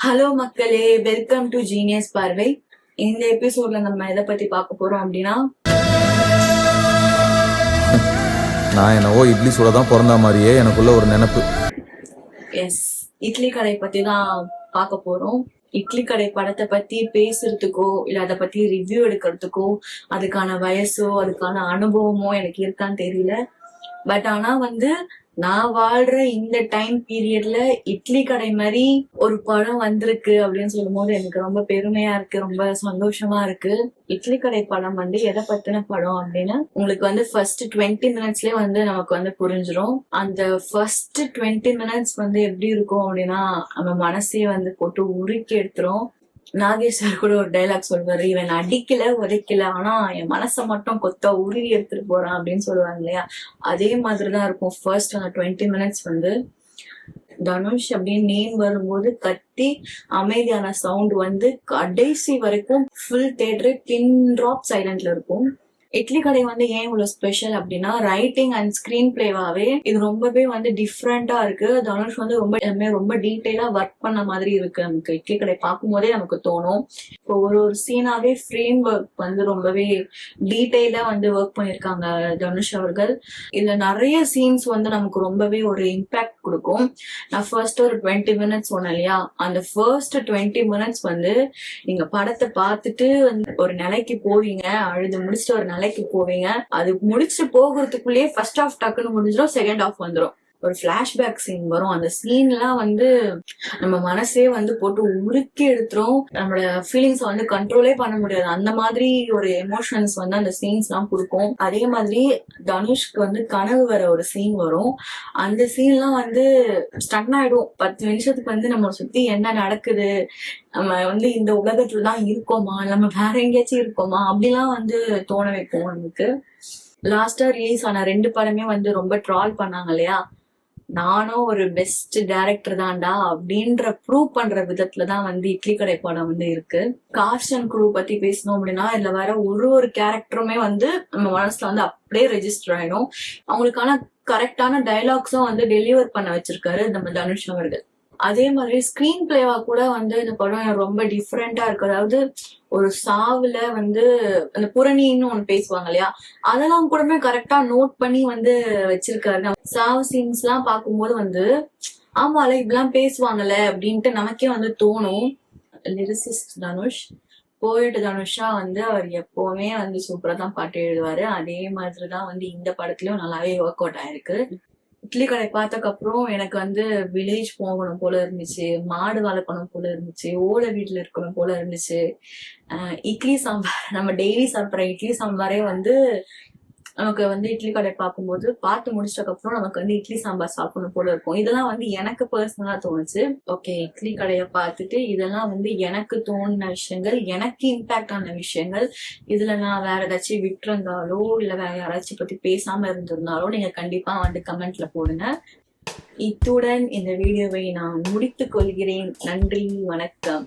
Hello மக்களே, welcome to genius பார்வை. இந்த எபிசோட்ல நம்ம எதை பத்தி பார்க்க போறோம் அப்படின்னா, நான் என்னவோ இட்லி சூட தான் பிறந்த மாதிரியே எனக்குள்ள ஒரு நினைப்பு. இட்லி கடை பத்தி தான் பார்க்க போறோம். இட்லி கடை படத்தை பத்தி பேசுறதுக்கோ இல்ல அதை பத்தி ரிவ்யூ எடுக்கிறதுக்கோ அதுக்கான வயசோ அதுக்கான அனுபவமோ எனக்கு இருக்கான்னு தெரியல. பட் ஆனா நான் வாழ்ற இந்த டைம் பீரியட்ல இட்லி கடை மாதிரி ஒரு படம் வந்திருக்கு அப்படின்னு சொல்லும் போது எனக்கு ரொம்ப பெருமையா இருக்கு, ரொம்ப சந்தோஷமா இருக்கு. இட்லி கடை படம் எதை பத்தின படம் அப்படின்னு உங்களுக்கு ஃபர்ஸ்ட் 20 மினிட்ஸ்லயே நமக்கு புரிஞ்சிடும். அந்த ஃபர்ஸ்ட் 20 மினிட்ஸ் எப்படி இருக்கும் அப்படின்னா நம்ம மனசையே போட்டு உருக்கி எடுத்துரும். நாகேஷ் சார் கூட ஒரு டைலாக் சொல்வாரு, இவன் அடிக்கல உதைக்கல ஆனா என் மனசை மட்டும் கொத்த உருகி எடுத்துட்டு போறான் அப்படின்னு சொல்லுவாங்க இல்லையா. அதே மாதிரிதான் இருக்கும் ஃபர்ஸ்ட் அந்த 20 மினிட்ஸ். தனுஷ் அப்படின்னு நேம் வரும்போது கத்தி அமைதியான சவுண்ட் கடைசி வரைக்கும் ஃபுல் தியேட்டர் பின் டிராப் சைலண்ட்ல இருக்கும். இட்லி கடை ஏன் இவ்வளவு ஸ்பெஷல் அப்படின்னா ரைட்டிங் அண்ட் ஸ்கிரீன் பிளேவாவே இது ரொம்பவே டிஃப்ரெண்டா இருக்கு. தனுஷ் ரொம்ப டீட்டெயிலா ஒர்க் பண்ண மாதிரி இருக்கு. நமக்கு இட்லி கடை பார்க்கும் போதே நமக்கு தோணும். இப்போ ஒரு சீனாவே ஃப்ரேம் ஒர்க் ரொம்பவே டீட்டெயிலா ஒர்க் பண்ணிருக்காங்க தனுஷ் அவர்கள். இதுல நிறைய சீன்ஸ் நமக்கு ரொம்பவே ஒரு இம்பாக்ட் கொடுக்கும். நான் ஃபர்ஸ்ட் ஒரு 20 மினிட்ஸ் சொன்னேன் இல்லையா, அந்த ஃபர்ஸ்ட் 20 மினிட்ஸ் நீங்க படத்தை பார்த்துட்டு ஒரு நிலைக்கு போவீங்க, அழுது முடிச்சுட்டு ஒரு நிலைக்கு போவீங்க. அது முடிச்சு போகிறதுக்குள்ளேயே ஃபர்ஸ்ட் ஹாஃப் டக்குன்னு முடிஞ்சிடும், செகண்ட் ஹாஃப் வந்துடும். ஒரு பிளாஷ்பேக் சீன் வரும். அந்த சீன்லாம் நம்ம மனசே போட்டு உருக்கி எடுத்துரும். நம்மளோட ஃபீலிங்ஸ் கண்ட்ரோலே பண்ண முடியாது. அந்த மாதிரி ஒரு எமோஷன்ஸ் அந்த சீன்ஸ் எல்லாம் கொடுக்கும். அதே மாதிரி தனுஷ்க்கு கனவு வர ஒரு சீன் வரும். அந்த சீன்லாம் ஸ்டன் ஆயிடும். 10 நிமிஷத்துக்கு நம்ம சுத்தி என்ன நடக்குது, நம்ம இந்த உலகத்துல தான் இருக்கோமா, நம்ம வேற எங்கேயாச்சும் இருக்கோமா அப்படிலாம் தோண வைக்கும் நமக்கு. லாஸ்டா ரிலீஸ் ஆன 2 படமே ரொம்ப ட்ரால் பண்ணாங்க இல்லையா. நானும் ஒரு பெஸ்ட் டைரக்டர் தான்டா அப்படின்ற ப்ரூவ் பண்ற விதத்துலதான் இட்லி கடை படம் இருக்கு. காஸ்ட் அண்ட் க்ரூ பத்தி பேசணும் அப்படின்னா இதுல வர ஒரு கேரக்டருமே நம்ம மனசுல அப்படியே ரெஜிஸ்டர் ஆயிடும். அவங்களுக்கான கரெக்டான டைலாக்ஸும் டெலிவர் பண்ண வச்சிருக்காரு நம்ம தனுஷ் அவர்கள். அதே மாதிரி ஸ்கிரீன் பிளேவா கூட இந்த படம் ரொம்ப டிஃப்ரெண்டா இருக்கு. அதாவது ஒரு சாவுல அந்த புரணின்னு ஒண்ணு பேசுவாங்க இல்லையா, அதெல்லாம் கூடமே கரெக்டா நோட் பண்ணி வச்சிருக்காரு. சாவு சீன்ஸ் எல்லாம் பார்க்கும்போது ஆமால இப்படிலாம் பேசுவாங்கல்ல அப்படின்ட்டு நமக்கே தோணும். லிரிசிஸ்ட் தனுஷ், போயிட்டு தனுஷா அவர் எப்பவுமே சூப்பரா தான் பாட்டு எழுதுவாரு. அதே மாதிரிதான் இந்த படத்துலயும் நல்லாவே ஒர்க் அவுட் ஆயிருக்கு. இட்லி கடை பார்த்ததுக்கு அப்புறம் எனக்கு வில்லேஜ் போகணும் போல இருந்துச்சு, மாடு வளர்க்கணும் போல இருந்துச்சு, ஓட வீட்டுல இருக்கணும் போல இருந்துச்சு. இட்லி சாம்பார், நம்ம டெய்லி சாப்பிட்ற இட்லி சாம்பாரே நமக்கு இட்லி கடை பார்க்கும்போது பார்த்து முடிச்சதுக்கு அப்புறம் நமக்கு இட்லி சாம்பார் சாப்பிடணும் போல இருக்கும். இதெல்லாம் எனக்கு பர்சனலா தோணுச்சு. ஓகே, இட்லி கடையை பார்த்துட்டு இதெல்லாம் எனக்கு தோணுன விஷயங்கள், எனக்கு இம்பாக்ட் ஆன விஷயங்கள். இதுல நான் வேற ஏதாச்சும் விட்டுருந்தாலோ இல்ல வேற யாராச்சும் பத்தி பேசாம இருந்திருந்தாலோ நீங்க கண்டிப்பா கமெண்ட்ல போடுங்க. இத்துடன் இந்த வீடியோவை நான் முடித்துக் கொள்கிறேன். நன்றி, வணக்கம்.